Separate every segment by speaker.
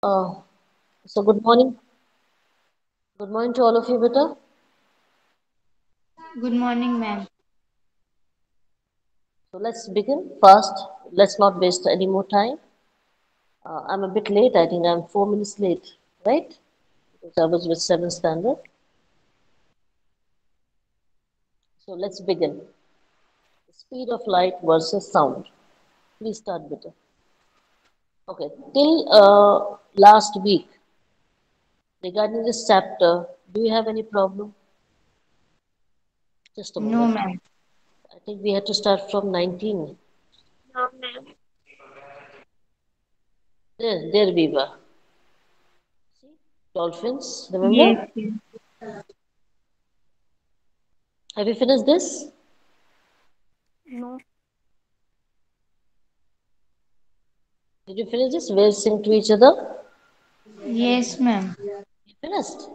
Speaker 1: Uh, so good morning. Good morning to all of you, beta.
Speaker 2: Good morning, ma'am.
Speaker 1: So let's begin fast. Let's not waste any more time. I'm a bit late. I think I'm 4 minutes late, right? Because I was with seventh standard. So let's begin. Speed of light versus sound. Please start, beta. Okay. Till last week, regarding this chapter, do you have any problem? Just a
Speaker 2: No,
Speaker 1: moment.
Speaker 2: ma'am.
Speaker 1: I think we had to start from 19.
Speaker 2: No, ma'am.
Speaker 1: There we were. Dolphins,
Speaker 2: Yes,
Speaker 1: remember?
Speaker 2: yes.
Speaker 1: Have you finished this?
Speaker 2: No.
Speaker 1: Did you finish this? Whales sing to each other?
Speaker 2: Yes, ma'am.
Speaker 1: You finished.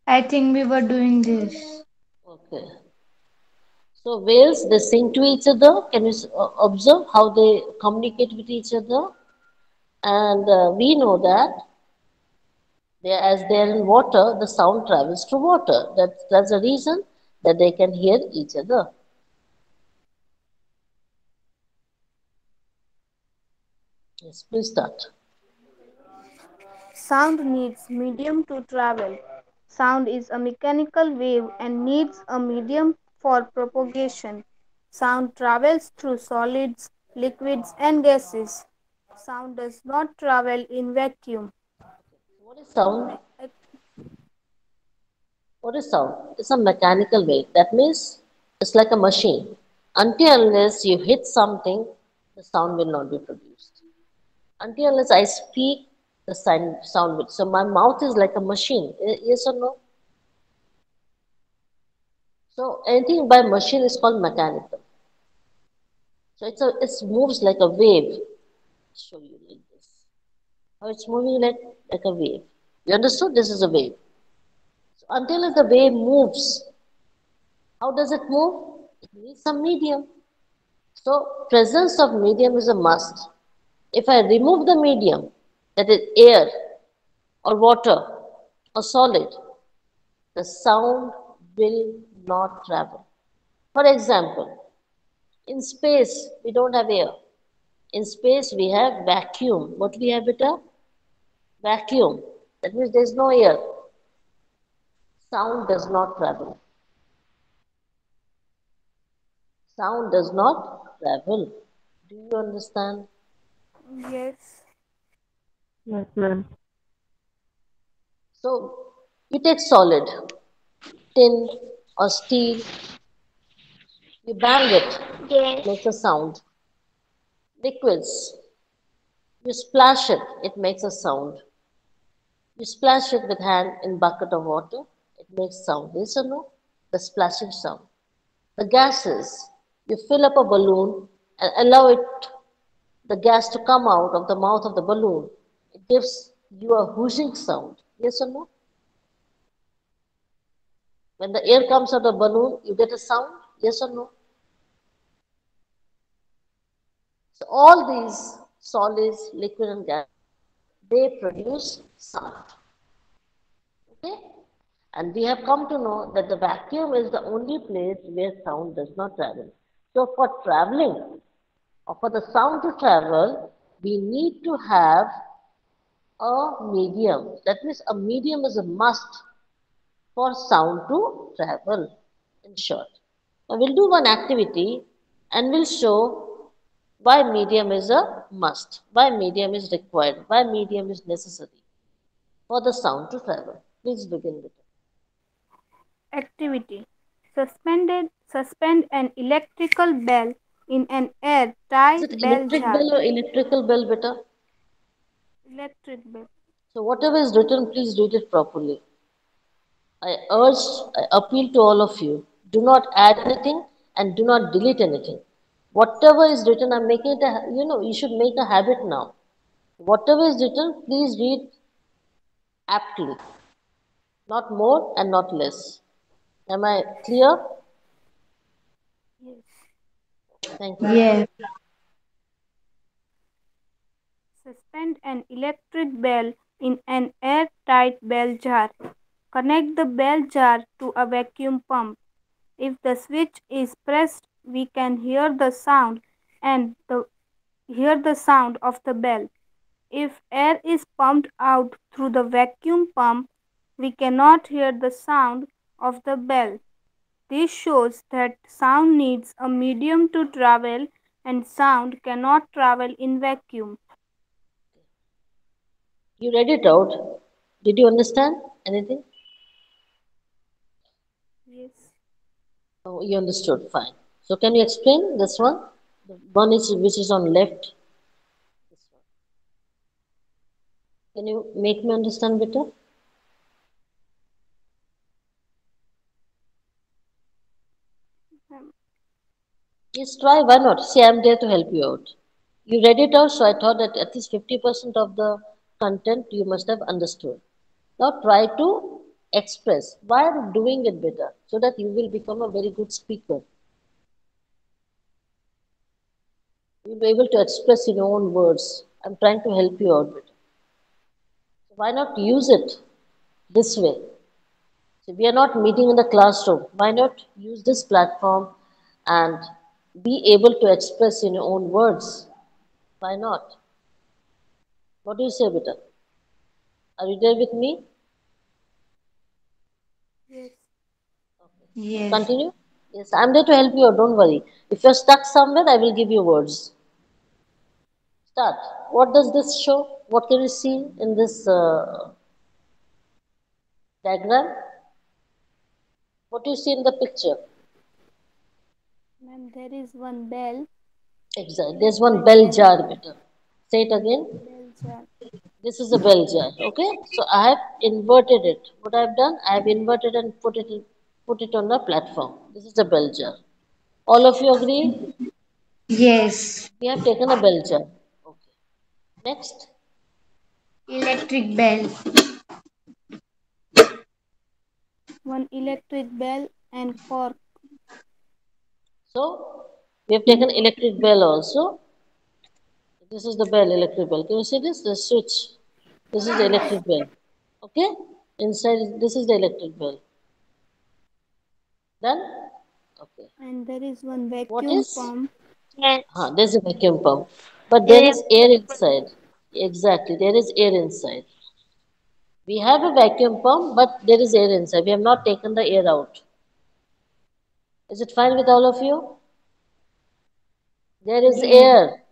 Speaker 2: I think we were doing this.
Speaker 1: Okay. So whales, they sing to each other. Can you observe how they communicate with each other? And we know that as they are in water, the sound travels through water. That's the reason that they can hear each other. Yes, please start.
Speaker 3: Sound needs medium to travel. Sound is a mechanical wave and needs a medium for propagation. Sound travels through solids, liquids, and gases. Sound does not travel in vacuum.
Speaker 1: What is sound?
Speaker 3: Ac-
Speaker 1: What is sound? It's a mechanical wave. That means it's like a machine. Until unless you hit something, the sound will not be produced. Until unless I speak, the sound will. So my mouth is like a machine. Yes or no? So anything by machine is called mechanical. So it moves like a wave. Show you like this. How it's moving like a wave. You understood? This is a wave. So until the wave moves, how does it move? It needs some medium. So presence of medium is a must. If I remove the medium, that is air or water or solid, the sound will not travel. For example, in space we don't have air. In space we have vacuum. What we have it a vacuum. That means there is no air. Sound does not travel. Sound does not travel. Do you understand?
Speaker 3: Yes.
Speaker 2: Yes, ma'am.
Speaker 1: So you take solid, tin or steel, you bang it, it
Speaker 2: Yes.
Speaker 1: makes a sound. Liquids, you splash it, it makes a sound. You splash it with hand in bucket of water, it makes sound. Yes or no? The splashing sound. The gases, you fill up a balloon and allow the gas to come out of the mouth of the balloon. It gives you a whooshing sound. Yes or no? When the air comes out of the balloon, you get a sound. Yes or no? So all these solids, liquid and gas, they produce sound. Okay? And we have come to know that the vacuum is the only place where sound does not travel. So for traveling or for the sound to travel, we need to have a medium. That means a medium is a must for sound to travel, in short. Now we'll do one activity and we'll show why medium is a must, why medium is required, why medium is necessary for the sound to travel. Please begin with it.
Speaker 3: Activity. Suspend an electrical bell in an
Speaker 1: Is
Speaker 3: airtight
Speaker 1: it
Speaker 3: bell
Speaker 1: electric
Speaker 3: jar.
Speaker 1: bell or electrical bell, beta?
Speaker 3: Electric bell.
Speaker 1: So whatever is written, please read it properly. I appeal to all of you. Do not add anything and do not delete anything. Whatever is written, I'm making it you should make a habit now. Whatever is written, please read aptly, not more and not less. Am I clear?
Speaker 3: Yes.
Speaker 1: Thank you.
Speaker 2: Yes.
Speaker 3: Suspend an electric bell in an airtight bell jar. Connect the bell jar to a vacuum pump. If the switch is pressed, we can hear the sound of the bell. If air is pumped out through the vacuum pump, we cannot hear the sound of the bell. This shows that sound needs a medium to travel and sound cannot travel in vacuum.
Speaker 1: You read it out. Did you understand anything?
Speaker 3: Yes.
Speaker 1: Oh, you understood. Fine. So can you explain this one? The one is which is on left. This one. Can you make me understand better?
Speaker 3: Um,
Speaker 1: Yes, try. Why not? See, I'm there to help you out. You read it out, so I thought that at least 50% of the content you must have understood. Now try to express why are you doing it better so that you will become a very good speaker. You'll be able to express in your own words. I'm trying to help you out better. So why not use it this way? So we are not meeting in the classroom. Why not use this platform and be able to express in your own words? Why not? What do you say, Beta? Are you there with me?
Speaker 3: yes.
Speaker 2: Yes.
Speaker 1: Continue. Yes, I'm there to help you out. Don't worry. If you're stuck somewhere, I will give you words. Start. What does this show? What can you see in this diagram? What do you see in the picture?
Speaker 3: Ma'am, there is one bell,
Speaker 1: Exactly. There's one
Speaker 3: electric
Speaker 1: bell
Speaker 3: bell,
Speaker 1: jar, Beta. Say it again.
Speaker 3: bell jar.
Speaker 1: This is a bell jar. Okay. So I have inverted it. What I've done, I have inverted and put it on the platform. This is a bell jar. All of you agree?
Speaker 2: Yes.
Speaker 1: We have taken a bell jar. Okay. Next.
Speaker 2: Electric bell.
Speaker 3: One electric bell and cork.
Speaker 1: So we have taken electric bell also. This is the bell, electric bell. Can you see this? The switch. This is the electric bell. Okay? Inside, this is the electric bell. Done? Okay.
Speaker 3: And there is one
Speaker 1: What
Speaker 3: vacuum
Speaker 1: is?
Speaker 3: pump.
Speaker 1: There's a vacuum pump. But there
Speaker 2: Yes.
Speaker 1: is air inside. Exactly. There is air inside. We have a vacuum pump, but there is air inside. We have not taken the air out. Is it fine with all of you? There is
Speaker 2: Yes.
Speaker 1: air.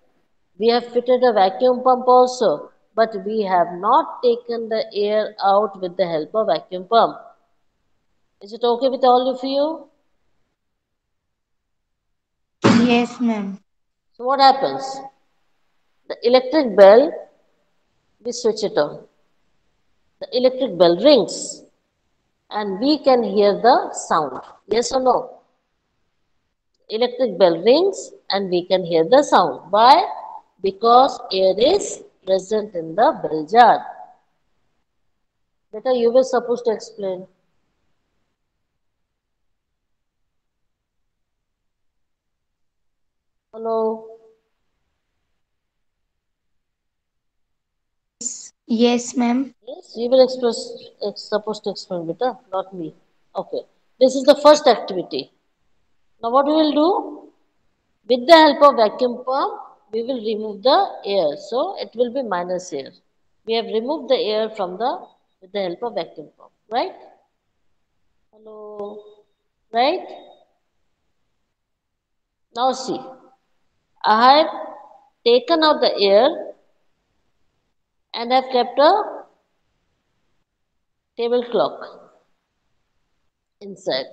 Speaker 1: We have fitted a vacuum pump also, but we have not taken the air out with the help of vacuum pump. Is it okay with all of you?
Speaker 2: Yes, ma'am.
Speaker 1: So what happens? The electric bell, we switch it on. The electric bell rings and we can hear the sound. Yes or no? Electric bell rings and we can hear the sound. Why? Because air is present in the bell jar. Better you were supposed to explain. Hello?
Speaker 2: Yes, ma'am.
Speaker 1: Yes, you will supposed to explain better, not me. Okay. This is the first activity. Now what we will do? With the help of vacuum pump, we will remove the air. So it will be minus air. We have removed the air from the with the help of vacuum pump, right? Hello, right? Now see, I have taken out the air and I have kept a table clock inside.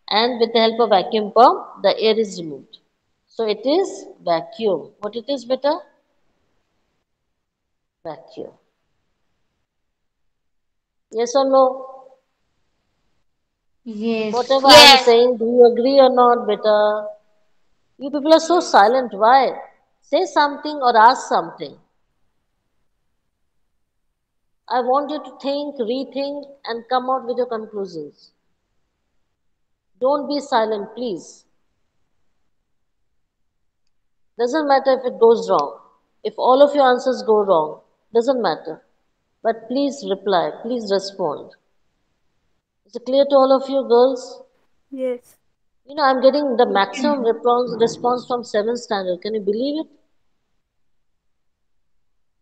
Speaker 1: And with the help of vacuum pump, the air is removed. So it is vacuum. What it is, beta? Vacuum. Yes or no?
Speaker 2: Yes.
Speaker 1: Whatever I'm saying, do you agree or not, beta? You people are so
Speaker 3: Yes.
Speaker 1: silent. Why? Say something or ask something. I want you to think, rethink, and come out with your conclusions. Don't be silent, please. Doesn't matter if it goes wrong. If all of your answers go wrong, doesn't matter. But please reply, please respond. Is it clear to all of you girls?
Speaker 3: Yes.
Speaker 1: I'm getting the maximum response from 7th standard. Can you believe it?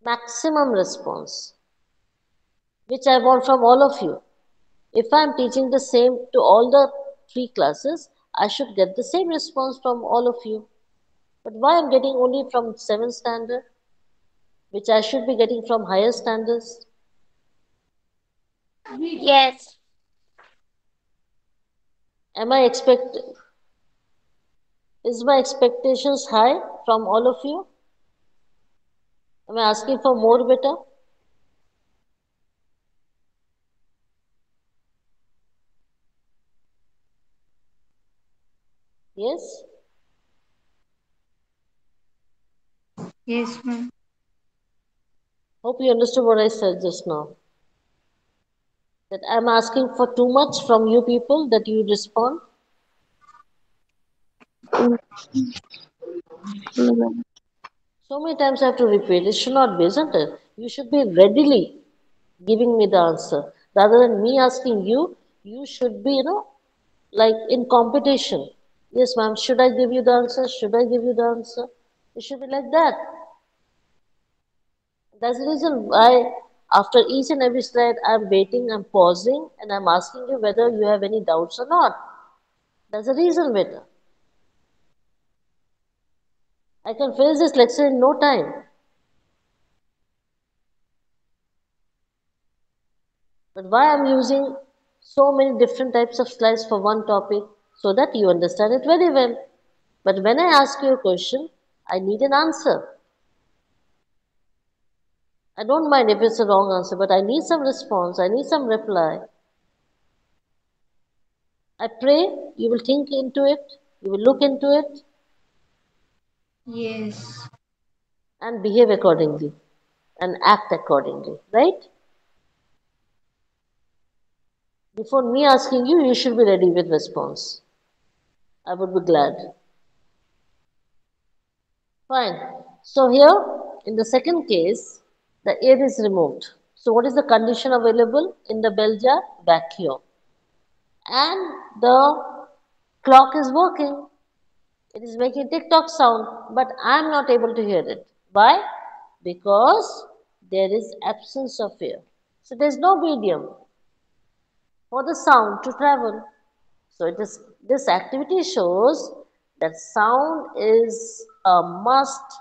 Speaker 1: Maximum response, which I want from all of you. If I'm teaching the same to all the three classes, I should get the same response from all of you. But why I'm getting only from 7th standard, which I should be getting from higher standards?
Speaker 2: Yes.
Speaker 1: Am I expect is my expectations high from all of you? Am I asking for more better? Yes?
Speaker 2: Yes, ma'am.
Speaker 1: Hope you understood what I said just now. That I'm asking for too much from you people that you respond. So many times I have to repeat. It should not be, isn't it? You should be readily giving me the answer. Rather than me asking you, you should be, like in competition. Yes, ma'am, should I give you the answer? Should I give you the answer? It should be like that. That's the reason why after each and every slide, I'm waiting, I'm pausing, and I'm asking you whether you have any doubts or not. That's the reason, beta. I can finish this lecture in no time. But why I'm using so many different types of slides for one topic so that you understand it very well. But when I ask you a question, I need an answer. I don't mind if it's a wrong answer, but I need some response. I need some reply. I pray you will think into it, you will look into it,
Speaker 2: Yes.
Speaker 1: and behave accordingly and act accordingly, right? Before me asking you, you should be ready with response. I would be glad. Fine. So here, in the second case, the air is removed. So what is the condition available in the bell jar? Vacuum. And the clock is working. It is making tick-tock sound, but I am not able to hear it. Why? Because there is absence of air. So there is no medium for the sound to travel. So it is this activity shows that sound is a must.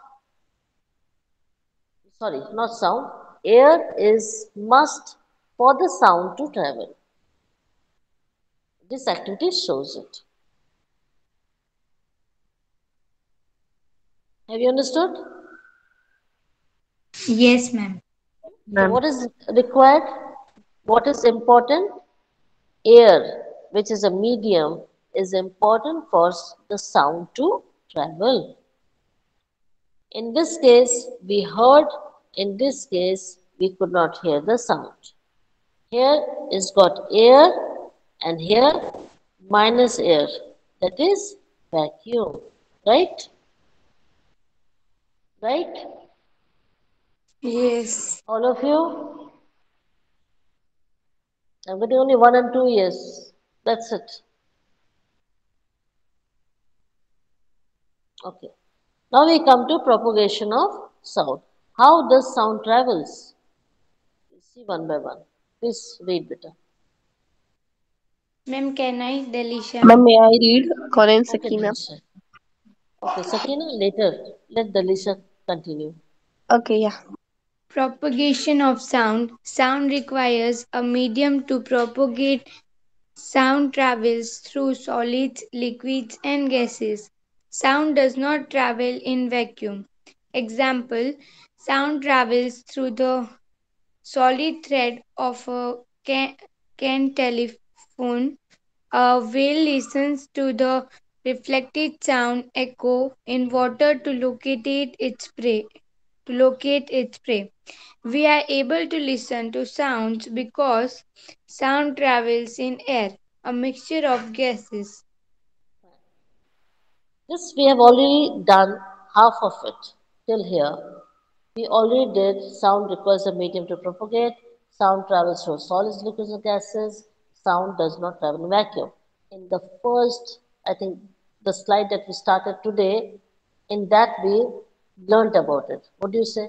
Speaker 1: Sorry, not sound. Air is must for the sound to travel. This activity shows it. Have you understood?
Speaker 2: Yes, ma'am.
Speaker 1: So what is required? What is important? Air, which is a medium, is important for the sound to travel. In this case, we heard. In this case, we could not hear the sound. Here is got air and here minus air. That is vacuum. Right? Right?
Speaker 2: Yes.
Speaker 1: All of you? I'm getting only 1 and 2 years. That's it. Okay. Now we come to propagation of sound. How does sound travels? See one by one. Please read better.
Speaker 2: Ma'am, can I, Delisha?
Speaker 4: Ma'am, may I read? Colin
Speaker 1: Okay,
Speaker 4: Sakina.
Speaker 1: Delisha. Okay, Sakina, later. Let Delisha continue.
Speaker 4: Okay, yeah.
Speaker 2: Propagation of sound. Sound requires a medium to propagate. Sound travels through solids, liquids, and gases. Sound does not travel in vacuum. Example: sound travels through the solid thread of a can telephone. A whale listens to the reflected sound echo in water to locate its prey. We are able to listen to sounds because sound travels in air, a mixture of gases.
Speaker 1: This we have already done half of it till here. We already did sound requires a medium to propagate. Sound travels through solids, liquids, and gases. Sound does not travel in vacuum. In the first, I think, the slide that we started today, in that we learned about it. What do you say?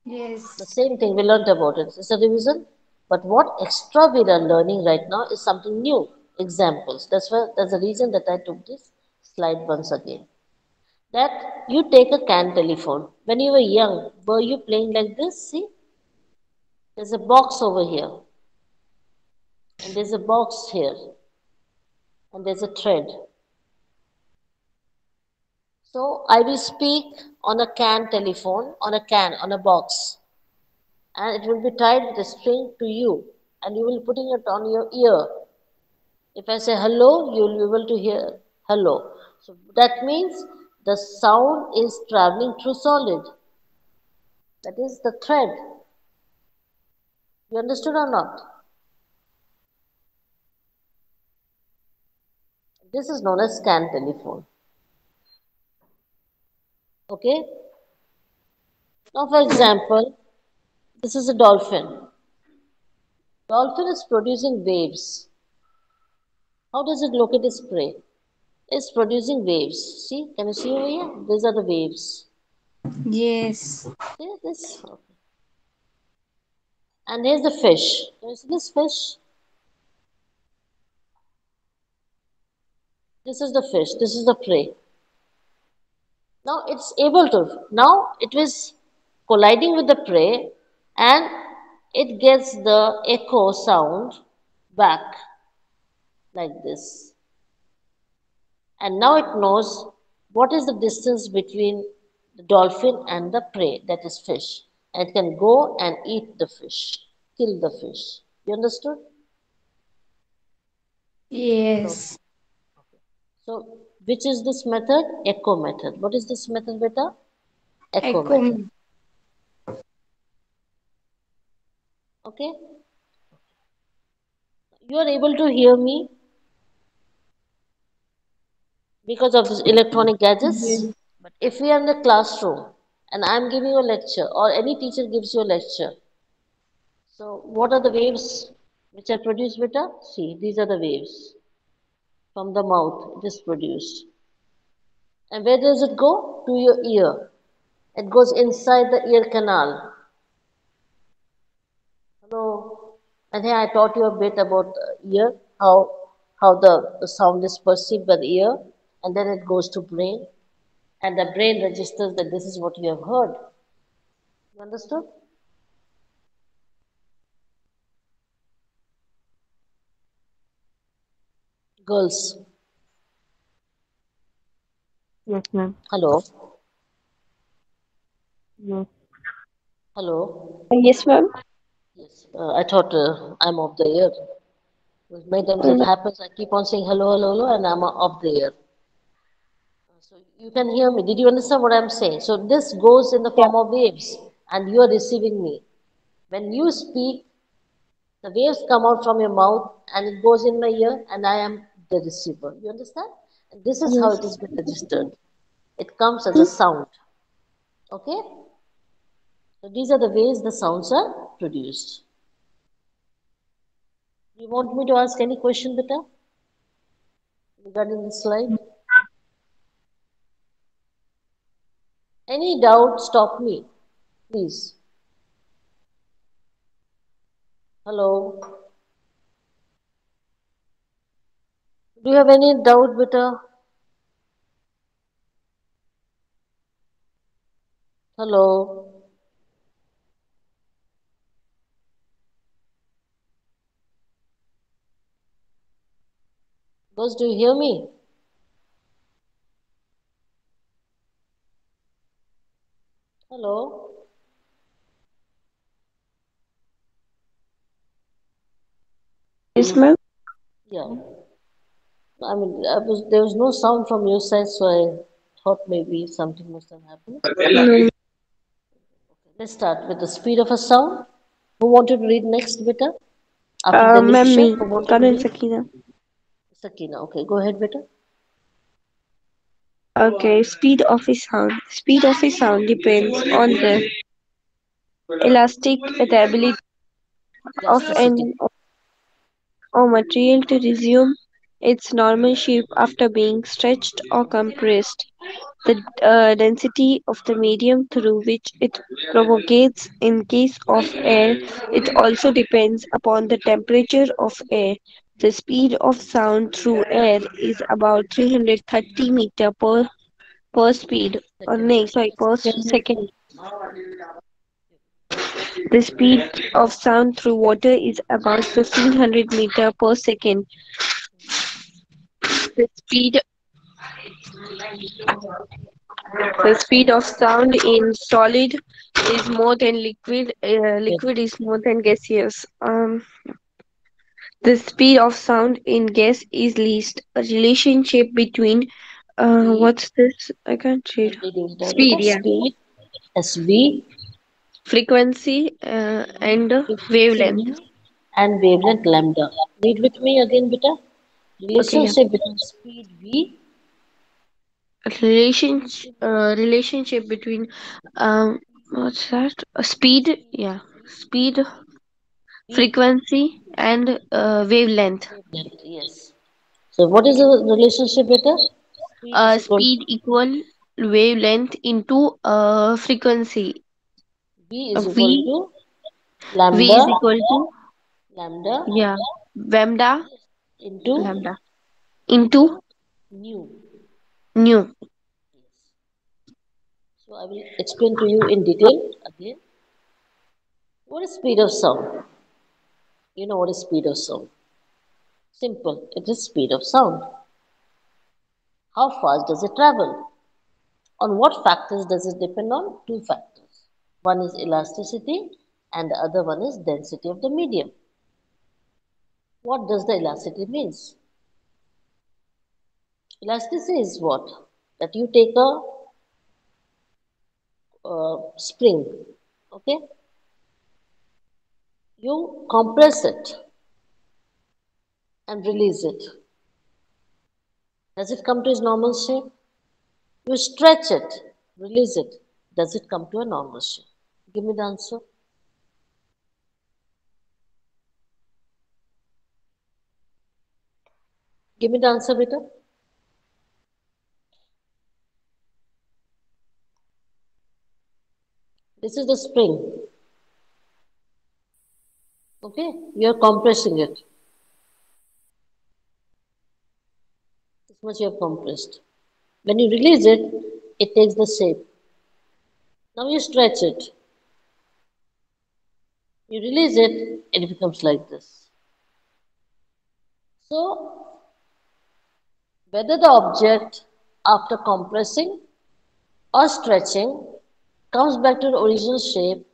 Speaker 1: The
Speaker 2: Yes.
Speaker 1: same thing we learned about it. It's a revision. But what extra we are learning right now is something new. Examples. That's the reason that I took this slide once again. That you take a can telephone. When you were young, were you playing like this? See, there's a box over here, and there's a box here, and there's a thread. So I will speak on a can telephone, on a box, and it will be tied with a string to you, and you will putting it on your ear. If I say hello, you will be able to hear hello. So that means the sound is traveling through solid. That is the thread. You understood or not? This is known as scan telephone. Okay? Now, for example, this is a dolphin. Dolphin is producing waves. How does it locate its prey? It's producing waves. See, can you see over here? These are the waves.
Speaker 2: Yes.
Speaker 1: See this? Okay. And here's the fish. Can you see this fish? This is the fish. This is the prey. Now it's able to. Now it was colliding with the prey and it gets the echo sound back like this. And now it knows what is the distance between the dolphin and the prey, that is fish. And it can go and eat the fish, kill the fish. You understood? So,
Speaker 2: Yes.
Speaker 1: so which is this method? Echo method. What is this method, beta? Echo
Speaker 2: Echo.
Speaker 1: method. Okay? You are able to hear me because of these electronic gadgets.
Speaker 2: Yes.
Speaker 1: But if we are in the classroom and I'm giving you a lecture or any teacher gives you a lecture, so what are the waves which are produced, beta? See, these are the waves from the mouth. It is produced. And where does it go? To your ear. It goes inside the ear canal. Hello. And here I taught you a bit about the ear, how the sound is perceived by the ear, and then it goes to brain, and the brain registers that this is what you have heard. You understood? Girls,
Speaker 4: Yes, ma'am.
Speaker 1: hello,
Speaker 4: Yes.
Speaker 1: hello.
Speaker 4: Yes, ma'am.
Speaker 1: Yes, I thought I'm off the air. Many times it
Speaker 4: No.
Speaker 1: happens. I keep on saying hello, hello, hello, and I'm off the air. So you can hear me. Did you understand what I'm saying? So this goes in the
Speaker 4: Yeah.
Speaker 1: form of waves, and you are receiving me. When you speak, the waves come out from your mouth, and it goes in my ear, and I am the receiver. You understand? And this is how
Speaker 4: Yes.
Speaker 1: it is been registered. It comes as a sound. Okay? So these are the ways the sounds are produced. You want me to ask any question, Beta, regarding this slide? Any doubt, stop me, please. Hello. Do you have any doubt, Beta? Hello. Girls, do you hear me? Hello.
Speaker 4: Yes, ma'am.
Speaker 1: Yeah. There was no sound from your side, so I thought maybe something must have happened.
Speaker 4: No.
Speaker 1: Let's start with the speed of a sound. Who wanted to read next, Beta? After the
Speaker 4: Ma'am,
Speaker 1: Lisha,
Speaker 4: me.
Speaker 1: who wanted to
Speaker 4: Karan
Speaker 1: read?
Speaker 4: Sakina.
Speaker 1: Sakina. Okay, go ahead, Beta.
Speaker 4: Okay, speed of a sound. Speed of a sound depends on the elastic ability of
Speaker 1: Elasticity.
Speaker 4: an or material to resume its normal shape after being stretched or compressed. The density of the medium through which it propagates. In case of air, it also depends upon the temperature of air. The speed of sound through air is about 330 meter per speed or
Speaker 1: Second.
Speaker 4: no, sorry, per
Speaker 1: Second.
Speaker 4: second. The speed of sound through water is about 1500 meter per second. The speed the speed of sound in solid is more than liquid. Liquid is more than gaseous. The speed of sound in gas is least. A relationship between
Speaker 1: Speed.
Speaker 4: what's this? I can't read.
Speaker 1: I'm reading it out.
Speaker 4: Speed,
Speaker 1: Beta.
Speaker 4: yeah.
Speaker 1: Speed. SV.
Speaker 4: Frequency and wavelength.
Speaker 1: Frequency and wavelength lambda. Read with me again, beta.
Speaker 4: Okay, yeah.
Speaker 1: Relationship between speed V.
Speaker 4: Relationship between what's that? Speed, yeah. Speed,
Speaker 1: V.
Speaker 4: frequency, and wavelength.
Speaker 1: Wavelength. Yes. So what is the relationship, beta? Speed is equal
Speaker 4: Speed
Speaker 1: to
Speaker 4: equal wavelength into frequency.
Speaker 1: V is equal
Speaker 4: V
Speaker 1: to
Speaker 4: V
Speaker 1: lambda.
Speaker 4: is equal to,
Speaker 1: Lambda
Speaker 4: yeah, lambda
Speaker 1: into
Speaker 4: lambda into
Speaker 1: nu.
Speaker 4: nu.
Speaker 1: So I will explain to you in detail again. What is speed of sound? You know what is speed of sound? Simple. It is speed of sound. How fast does it travel? On what factors does it depend on? Two factors. One is elasticity and the other one is density of the medium. What does the elasticity means? Elasticity is what? That you take a spring, okay? You compress it and release it. Does it come to its normal shape? You stretch it, release it. Does it come to a normal shape? Give me the answer. Give me the answer, beta. This is the spring. Okay, you are compressing it. This much you have compressed. When you release it, it takes the shape. Now you stretch it. You release it, it becomes like this. So, whether the object after compressing or stretching comes back to the original shape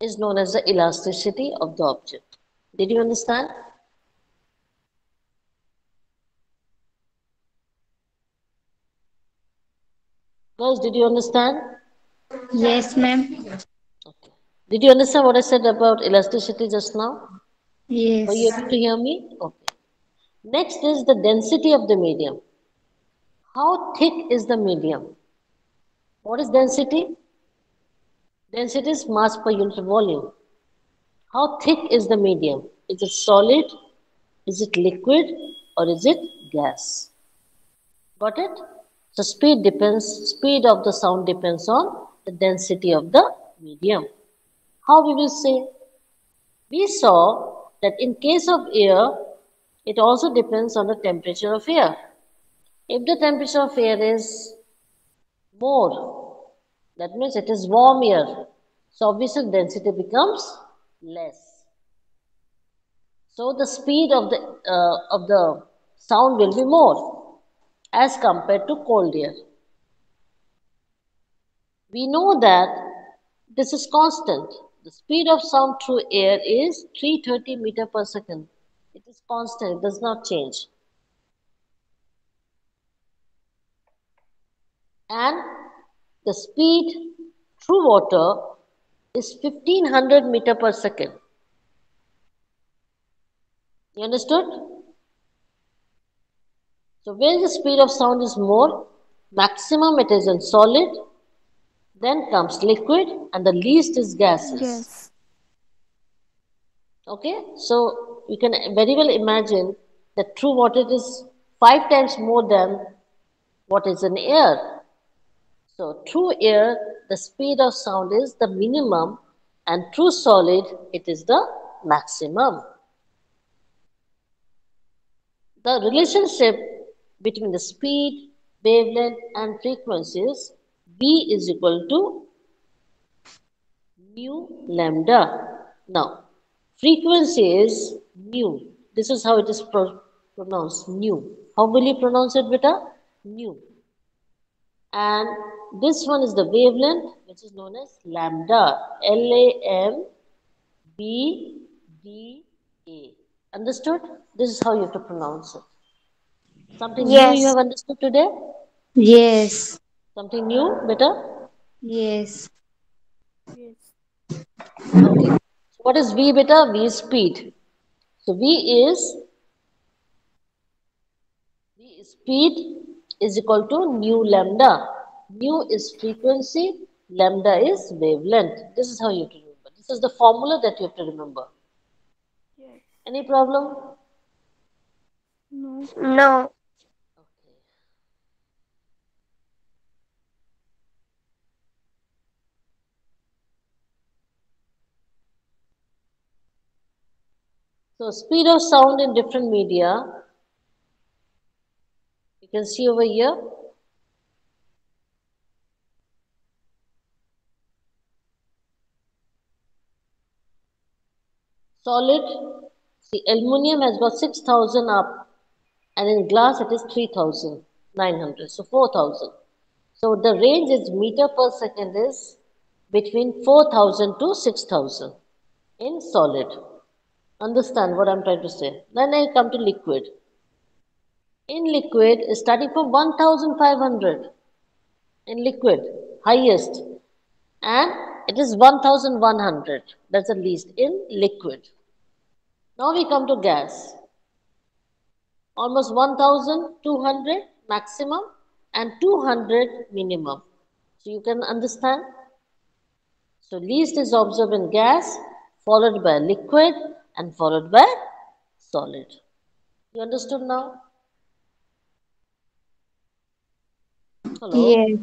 Speaker 1: is known as the elasticity of the object. Did you understand? Girls, did you understand?
Speaker 2: Yes, ma'am.
Speaker 1: Okay. Did you understand what I said about elasticity just now? Were you
Speaker 2: Yes.
Speaker 1: able to hear me? Okay. Next is the density of the medium. How thick is the medium? What is density? Density is mass per unit volume. How thick is the medium? Is it solid? Is it liquid? Or is it gas? Got it? So speed of the sound depends on the density of the medium. How we will say? We saw that in case of air, it also depends on the temperature of air. If the temperature of air is more, that means it is warm air. So obviously density becomes less. So the speed of the sound will be more as compared to cold air. We know that this is constant. The speed of sound through air is 330 meter per second. It is constant, it does not change. And the speed through water is 1500 meter per second. You understood? So where the speed of sound is more? Maximum it is in solid, then comes liquid, and the least is gases.
Speaker 3: Yes.
Speaker 1: Okay, so you can very well imagine that true water is 5 times more than what is in air. So through air, the speed of sound is the minimum, and through solid, it is the maximum. The relationship between the speed, wavelength, and frequencies V is equal to mu lambda. Now, frequency is nu. This is how it is pronounced, nu. How will you pronounce it, beta? Nu. And this one is the wavelength, which is known as lambda. Lambda. Understood? This is how you have to pronounce it. Something new you
Speaker 3: Yes.
Speaker 1: have understood today?
Speaker 2: Yes.
Speaker 1: Something new, beta?
Speaker 2: Yes.
Speaker 3: Yes.
Speaker 1: Okay. So what is V, beta? V is speed. So V is speed is equal to nu lambda. Nu is frequency, lambda is wavelength. This is how you have to remember. This is the formula that you have to remember.
Speaker 3: Yes.
Speaker 1: Any problem?
Speaker 3: No.
Speaker 4: No.
Speaker 1: So speed of sound in different media, you can see over here. Solid, see aluminum has got 6,000 up, and in glass it is 3,900, so 4,000. So the range is meter per second is between 4,000 to 6,000 in solid. Understand what I'm trying to say? Then I come to liquid. In liquid, starting from 1,500 in liquid, highest, and it is 1,100. That's the least in liquid. Now we come to gas. Almost 1,200 maximum and 200 minimum. So you can understand. So least is observed in gas, followed by liquid, and followed by solid. You understood now? Hello?
Speaker 2: Yes.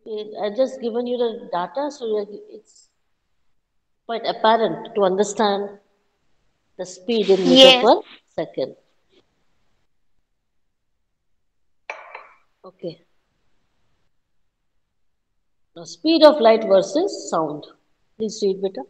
Speaker 1: So I just given you the data, so it's quite apparent to understand the speed in meter
Speaker 4: Yes.
Speaker 1: per second. Okay. Now speed of light versus sound. Please read better.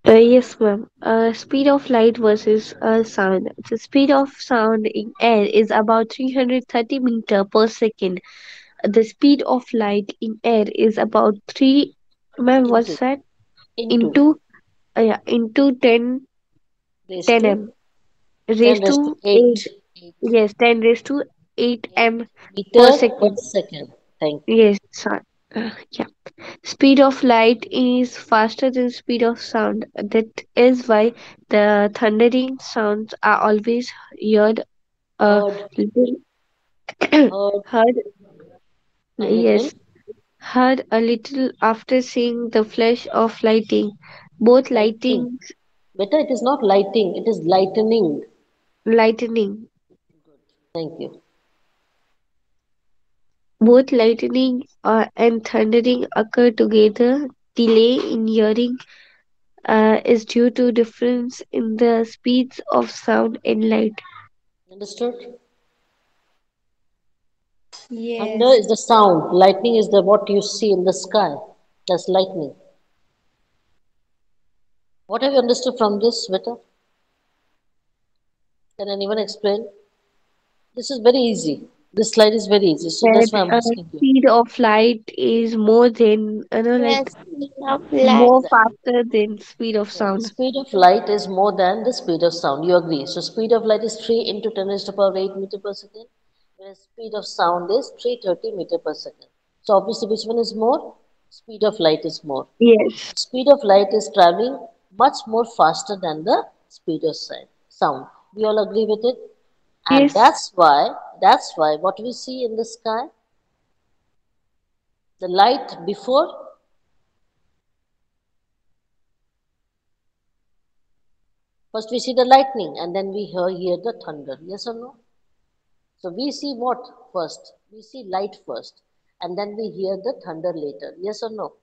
Speaker 4: Yes, ma'am. Speed of light versus sound. The speed of sound in air is about 330 meter per second. The speed of light in air is about 3, ma'am,
Speaker 1: Into
Speaker 4: what's that?
Speaker 1: into
Speaker 4: Into, yeah, into 10,
Speaker 1: raised
Speaker 4: 10
Speaker 1: to
Speaker 4: m.
Speaker 1: 10
Speaker 4: Raised
Speaker 1: raised to
Speaker 4: to 8,
Speaker 1: 8, 8,
Speaker 4: yes, 10 raised to 8
Speaker 1: 8
Speaker 4: m
Speaker 1: meter
Speaker 4: per
Speaker 1: per
Speaker 4: second.
Speaker 1: second. Thank you.
Speaker 4: Yes, sir. Yeah. Speed of light is faster than speed of sound. That is why the thundering sounds are always heard a
Speaker 1: Heard,
Speaker 4: little
Speaker 1: heard
Speaker 4: heard,
Speaker 1: a little.
Speaker 4: yes, heard a little after seeing the flash of lighting. Both
Speaker 1: Lightning.
Speaker 4: lighting,
Speaker 1: Better, it is not lighting, it is lightning.
Speaker 4: lightning,
Speaker 1: Thank you.
Speaker 4: both lightning and thundering occur together. Delay in hearing is due to difference in the speeds of sound and light.
Speaker 1: Understood? Thunder
Speaker 2: Yes.
Speaker 1: is the sound. Lightning is the what you see in the sky. That's lightning. What have you understood from this, Vita? Can anyone explain? This is very easy. This slide is very easy, so
Speaker 4: That
Speaker 1: that's why I'm asking you.
Speaker 4: speed of light is more than like
Speaker 3: Yes. Speed of light.
Speaker 4: more
Speaker 1: Exactly.
Speaker 4: faster than speed of
Speaker 1: Yeah, the
Speaker 4: sound.
Speaker 1: speed of light is more than the speed of sound. You agree? So speed of light is 3 into 10 raised to the power 8 meter per second, whereas speed of sound is 330 meter per second. So obviously, which one is more? Speed of light is more.
Speaker 4: Yes.
Speaker 1: Speed of light is traveling much more faster than the speed of sound. We all agree with it? And
Speaker 4: Yes.
Speaker 1: that's why what we see in the sky, the light before, first we see the lightning and then we hear the thunder. Yes or no? So we see what first? We see light first and then we hear the thunder later. Yes or no?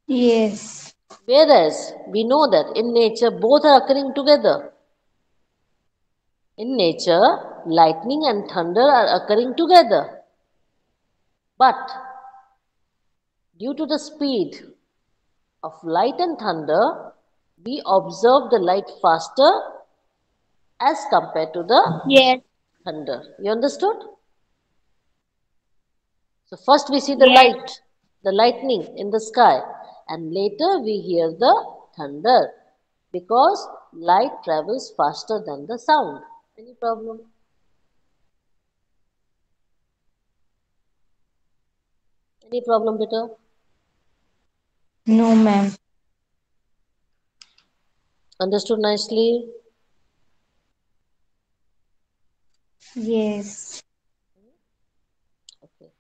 Speaker 2: Yes.
Speaker 1: Whereas we know that in nature both are occurring together. In nature, lightning and thunder are occurring together. But due to the speed of light and thunder, we observe the light faster as compared to the
Speaker 2: Yes.
Speaker 1: thunder. You understood? So first we see the
Speaker 2: Yes.
Speaker 1: light, the lightning in the sky, and later we hear the thunder because light travels faster than the sound. Any problem? Any problem, Peter?
Speaker 2: No, ma'am.
Speaker 1: Understood nicely?
Speaker 2: Yes.
Speaker 1: Okay.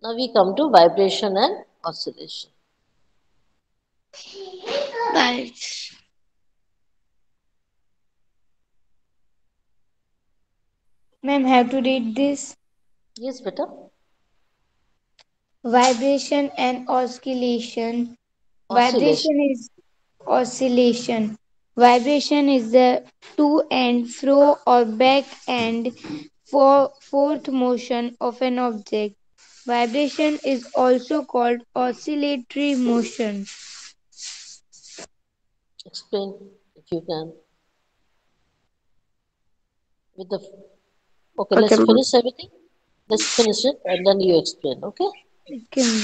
Speaker 1: Now we come to vibration and oscillation.
Speaker 2: Right. Ma'am, have to read this.
Speaker 1: Yes, Peter.
Speaker 2: Vibration and oscillation.
Speaker 1: Oscillation.
Speaker 2: Vibration is oscillation. Vibration is the to and fro or back and forth motion of an object. Vibration is also called oscillatory motion.
Speaker 1: Explain if you can. With the okay,
Speaker 4: Okay,
Speaker 1: let's
Speaker 4: ma'am.
Speaker 1: finish everything. Let's finish it and then you explain. Okay.
Speaker 2: Okay.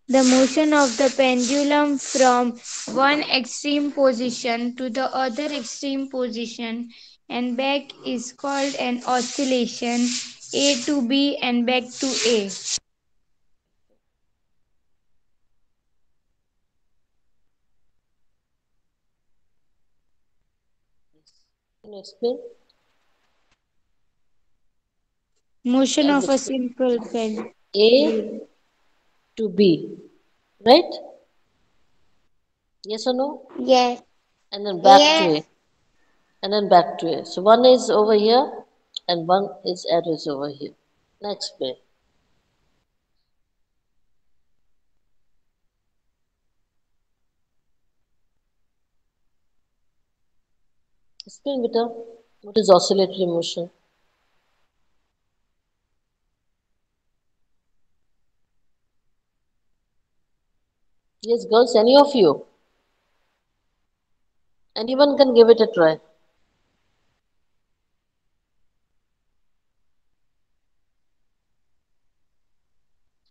Speaker 2: The motion of the pendulum from one extreme position to the other extreme position and back is called an oscillation. A to B and back to A.
Speaker 1: Can you explain?
Speaker 2: Motion
Speaker 1: I'll
Speaker 2: of a
Speaker 1: explain.
Speaker 2: simple pendulum.
Speaker 1: A to B, right? Yes or no?
Speaker 2: Yes.
Speaker 1: And then back to A,
Speaker 2: Yes.
Speaker 1: and then back to A. So one is over here, and one is arrows over here. Now explain. Explain, Vita. What is oscillatory motion? Yes, girls, any of you? Anyone can give it a try.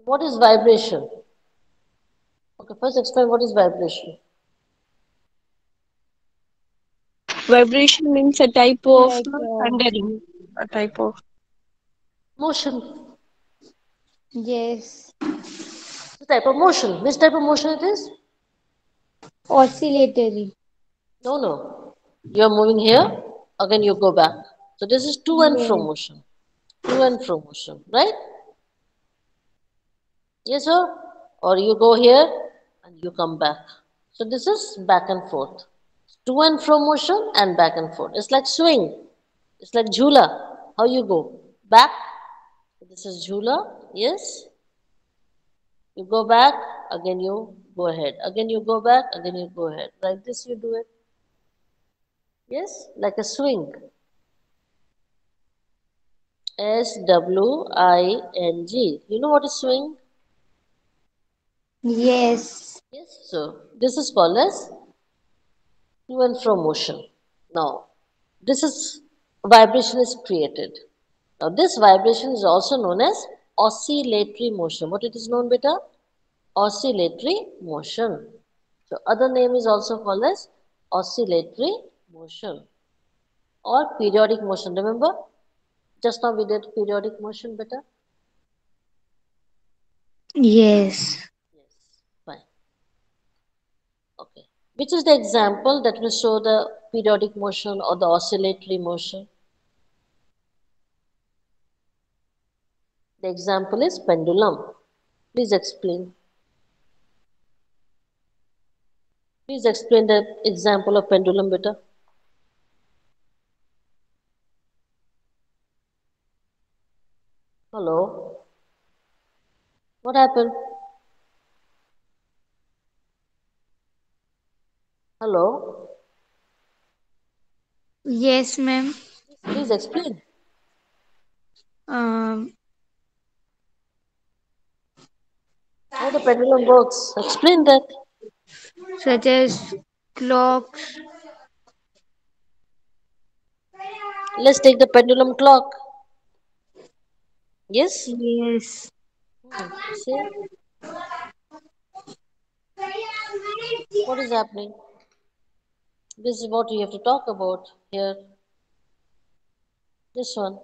Speaker 1: What is vibration? Okay, first explain what is vibration.
Speaker 4: Vibration means a type of
Speaker 2: Like
Speaker 4: thundering. A type of.
Speaker 1: Motion.
Speaker 2: yes.
Speaker 1: The type of motion. Which type of motion it is?
Speaker 2: Oscillatory.
Speaker 1: No, no. You are moving here, again you go back. So this is to and fro
Speaker 2: Yes.
Speaker 1: motion. To and fro motion, right? Yes, sir? Or you go here and you come back. So this is back and forth. To and fro motion and back and forth. It's like swing. It's like jhula. How you go? Back. This is jhula. Yes. You go back, again you go ahead. Again you go back, again you go ahead. Like this you do it. Yes, like a swing. SWING. You know what is swing?
Speaker 2: Yes.
Speaker 1: Yes. So this is called as to and fro motion. Now, this is vibration is created. Now, this vibration is also known as oscillatory motion. What it is known, beta? Oscillatory motion. So, other name is also called as oscillatory motion or periodic motion. Remember, just now we did periodic motion, beta.
Speaker 2: Yes.
Speaker 1: Yes. Fine. Okay. Which is the example that will show the periodic motion or the oscillatory motion? The example is pendulum. Please explain. Please explain the example of pendulum, beta. Hello. What happened? Hello.
Speaker 2: Yes, ma'am.
Speaker 1: Please explain
Speaker 2: Um,
Speaker 1: how the pendulum works. Explain that.
Speaker 2: Such as clocks.
Speaker 1: Let's take the pendulum clock. Yes?
Speaker 2: Yes.
Speaker 1: See what is happening? This is what we have to talk about here. This one.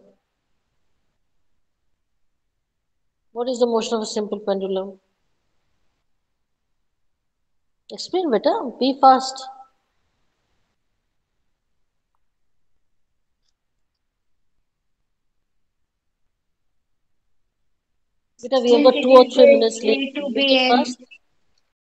Speaker 1: What is the motion of a simple pendulum? Explain better. Be fast. Beta, we have
Speaker 2: Since
Speaker 1: got
Speaker 2: it
Speaker 1: two or
Speaker 2: is
Speaker 1: three
Speaker 2: going
Speaker 1: minutes left.
Speaker 2: A to
Speaker 1: Make it
Speaker 2: B and
Speaker 1: fast.